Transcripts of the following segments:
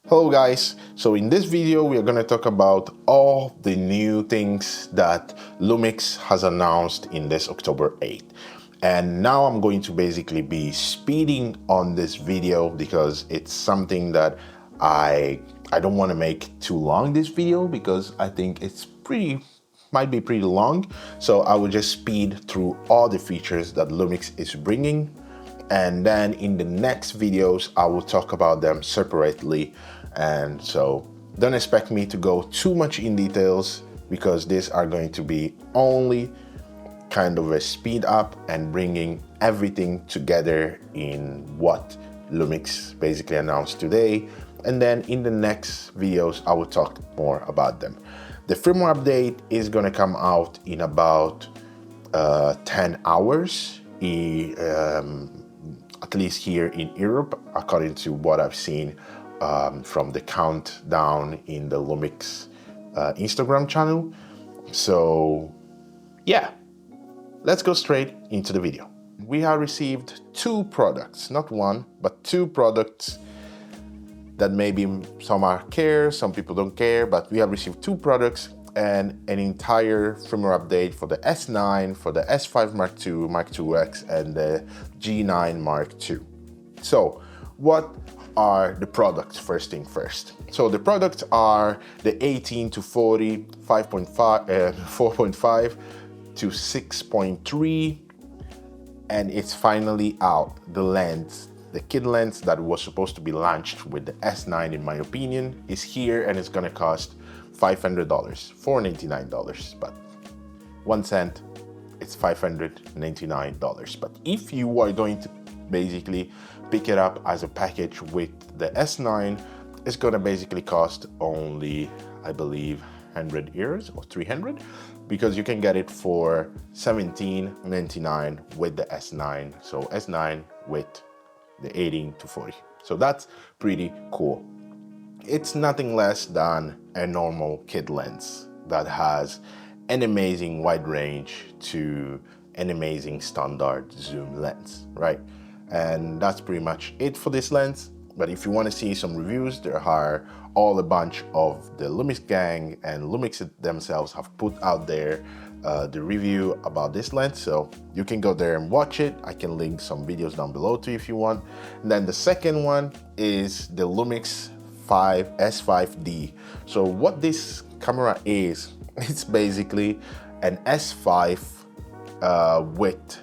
Hello guys, so in this video we are going to talk about all the new things that Lumix has announced in this October 8th. And now I'm going to basically be speeding on this video because it's something that I don't want to make too long, this video, because I think it's might be pretty long. So I will just speed through all the features that Lumix is bringing, and then in the next videos I will talk about them separately. And so don't expect me to go too much in details because these are going to be only kind of a speed up and bringing everything together in what Lumix basically announced today. And then in the next videos I will talk more about them. The firmware update is going to come out in about 10 hours, at least here in Europe, according to what I've seen from the countdown in the Lumix Instagram channel. So yeah, let's go straight into the video. We have received two products, not one, but two products that maybe some are care, some people don't care, but we have received two products and an entire firmware update for the S9, for the S5 Mark II, Mark IIX, and the G9 Mark II. So what are the products? First thing first. So the products are the 18 to 40, 4.5 to 6.3, and it's finally out. The lens, the kit lens that was supposed to be launched with the S9, in my opinion, is here, and it's gonna cost $500, $499, but 1 cent, it's $599. But if you are going to basically pick it up as a package with the S9, it's gonna basically cost only, I believe, 100 euros or 300, because you can get it for $17.99 with the S9. So S9 with the 18 to 40. So that's pretty cool. It's nothing less than a normal kit lens that has an amazing wide range to an amazing standard zoom lens, right? And that's pretty much it for this lens. But if you want to see some reviews, there are all a bunch of the Lumix gang and Lumix themselves have put out there the review about this lens, so you can go there and watch it. I can link some videos down below too if you want. And then the second one is the Lumix S5D. So what this camera is, it's basically an S5 with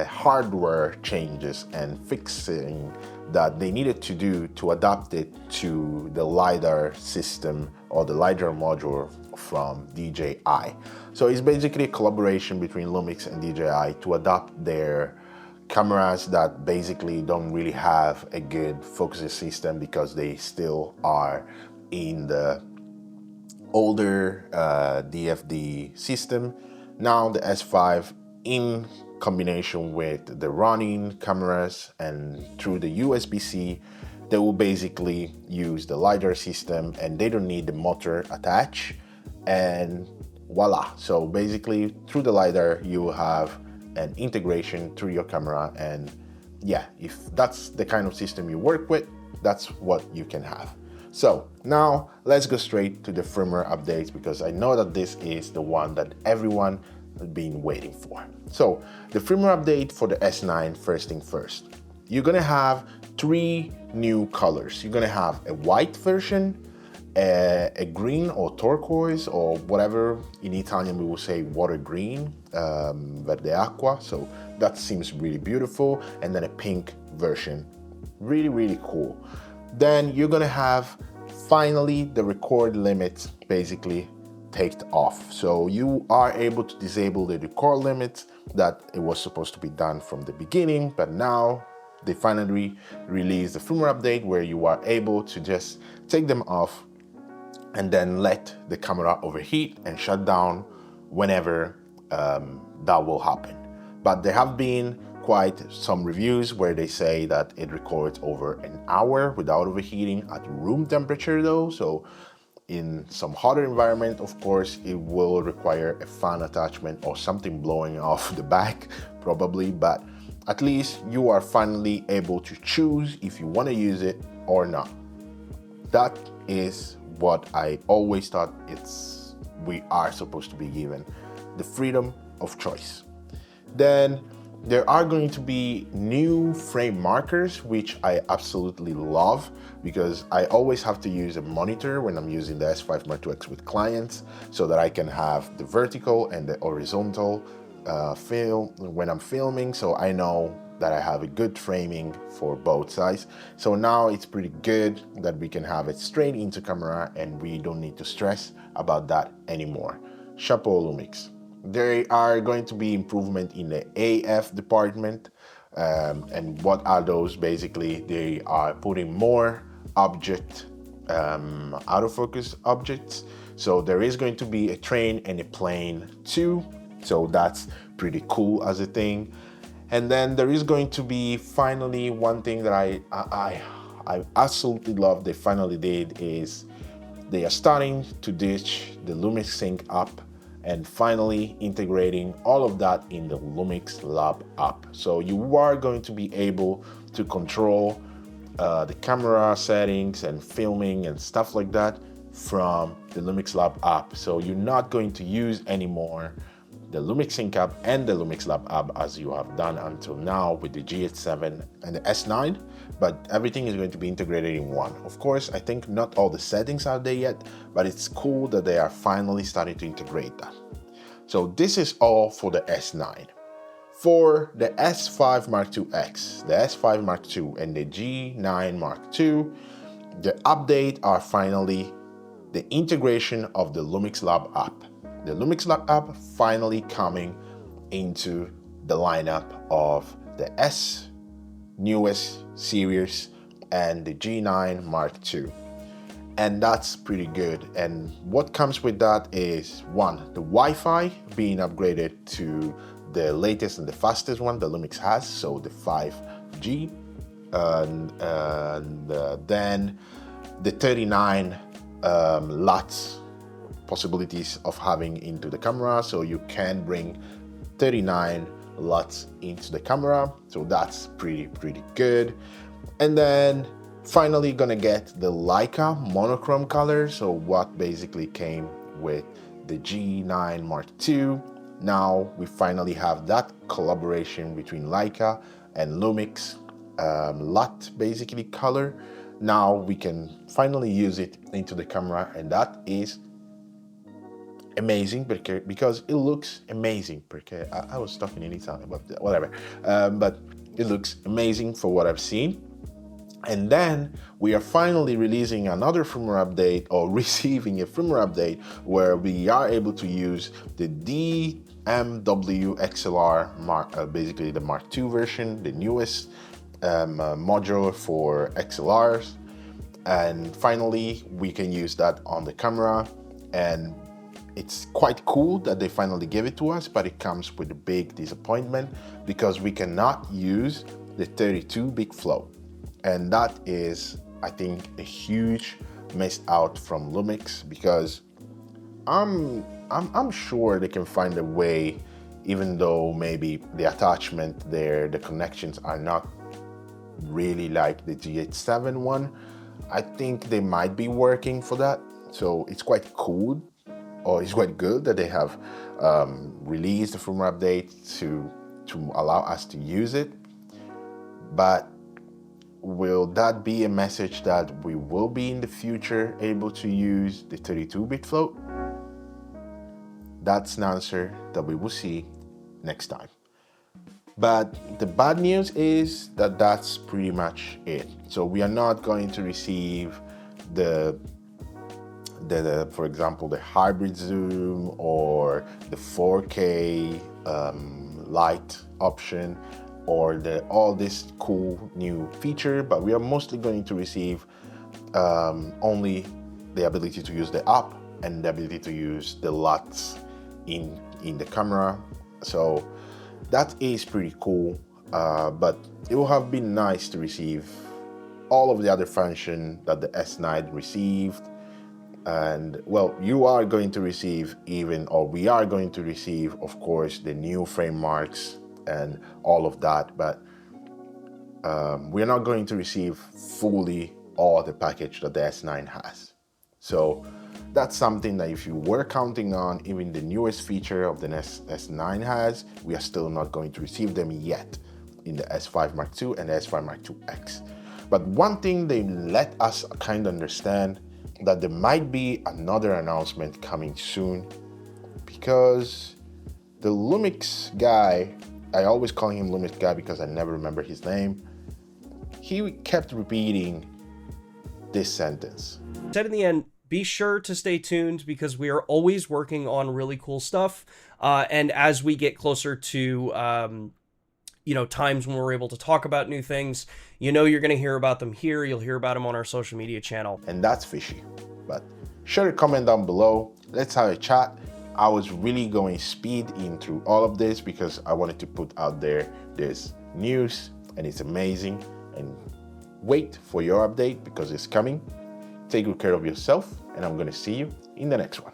hardware changes and fixing that they needed to do to adapt it to the LiDAR system or the LiDAR module from DJI. So it's basically a collaboration between Lumix and DJI to adapt their cameras that basically don't really have a good focusing system because they still are in the older DFD system. Now the S5, in combination with the running cameras and through the USB-C, they will basically use the LiDAR system and they don't need the motor attached, and voila. So basically through the LiDAR you have an integration through your camera, and yeah, if that's the kind of system you work with, that's what you can have. So now let's go straight to the firmware updates, because I know that this is the one that everyone has been waiting for. So the firmware update for the S9, first thing first, you're gonna have three new colors. You're gonna have a white version, a green or turquoise or whatever, in Italian we will say water green, verde acqua, so that seems really beautiful, and then a pink version, really cool. Then you're gonna have finally the record limits basically take off, so you are able to disable the record limits that it was supposed to be done from the beginning, but now they finally released the firmware update where you are able to just take them off and then let the camera overheat and shut down whenever that will happen. But there have been quite some reviews where they say that it records over an hour without overheating at room temperature though. So in some hotter environment, of course, it will require a fan attachment or something blowing off the back probably, but at least you are finally able to choose if you want to use it or not. that is what I always thought we are supposed to be given, the freedom of choice. Then there are going to be new frame markers, which I absolutely love because I always have to use a monitor when I'm using the S5 Mark II X with clients so that I can have the vertical and the horizontal film when I'm filming, so I know that I have a good framing for both sides. So now it's pretty good that we can have it straight into camera and we don't need to stress about that anymore. Chapeau Lumix. There are going to be improvement in the AF department. And what are those? Basically, they are putting more object autofocus objects. So there is going to be a train and a plane too. So that's pretty cool as a thing. And then there is going to be finally one thing that I absolutely love they finally did is they are starting to ditch the Lumix Sync app and finally integrating all of that in the Lumix Lab app. So you are going to be able to control the camera settings and filming and stuff like that from the Lumix Lab app. So you're not going to use anymore the Lumix Sync app and the Lumix Lab app as you have done until now with the GH7 and the S9, but everything is going to be integrated in one. Of course, I think not all the settings are there yet, but it's cool that they are finally starting to integrate that. So this is all for the S9. For the S5 Mark II X, the S5 Mark II, and the G9 Mark II, the update are finally the integration of the Lumix Lab app. The Lumix Lab app finally coming into the lineup of the S newest series and the G9 Mark II. And that's pretty good. And what comes with that is one, the Wi-Fi being upgraded to the latest and the fastest one the Lumix has, so the 5G, and then the 39 LUTs possibilities of having into the camera, so you can bring 39 LUTs into the camera, so that's pretty good. And then finally gonna get the Leica monochrome color, so what basically came with the G9 Mark II. Now we finally have that collaboration between Leica and Lumix LUT basically color. Now we can finally use it into the camera, and that is amazing because it looks amazing. I was talking in Italian, but whatever. But it looks amazing for what I've seen. And then we are finally releasing another firmware update, or receiving a firmware update, where we are able to use the DMW XLR basically the Mark II version, the newest module for XLRs. And finally we can use that on the camera, and it's quite cool that they finally gave it to us, but it comes with a big disappointment because we cannot use the 32 big flow. And that is, I think, a huge miss out from Lumix, because I'm sure they can find a way, even though maybe the attachment there, the connections are not really like the GH7 one. I think they might be working for that. So it's quite cool, or it's quite good that they have released the firmware update to allow us to use it. But will that be a message that we will be in the future able to use the 32-bit float? That's an answer that we will see next time. But the bad news is that that's pretty much it. So we are not going to receive the for example, the hybrid zoom or the 4K light option, or all this cool new feature, but we are mostly going to receive only the ability to use the app and the ability to use the LUTs in the camera. So that is pretty cool, but it would have been nice to receive all of the other function that the S9 received. And well, you are going to receive we are going to receive, of course, the new frame marks and all of that, but we're not going to receive fully all the package that the S9 has. So that's something that if you were counting on, even the newest feature of the S9 has, we are still not going to receive them yet in the S5 Mark II and the S5 Mark II X. But one thing they let us kind of understand that there might be another announcement coming soon, because the Lumix guy, I always call him Lumix guy because I never remember his name, he kept repeating this sentence. Said in the end, be sure to stay tuned because we are always working on really cool stuff. And as we get closer to, times when we're able to talk about new things, you're going to hear about them here. You'll hear about them on our social media channel. And that's fishy. But sure to comment down below. Let's have a chat. I was really going speed in through all of this because I wanted to put out there this news, and it's amazing. And wait for your update because it's coming. Take good care of yourself, and I'm going to see you in the next one.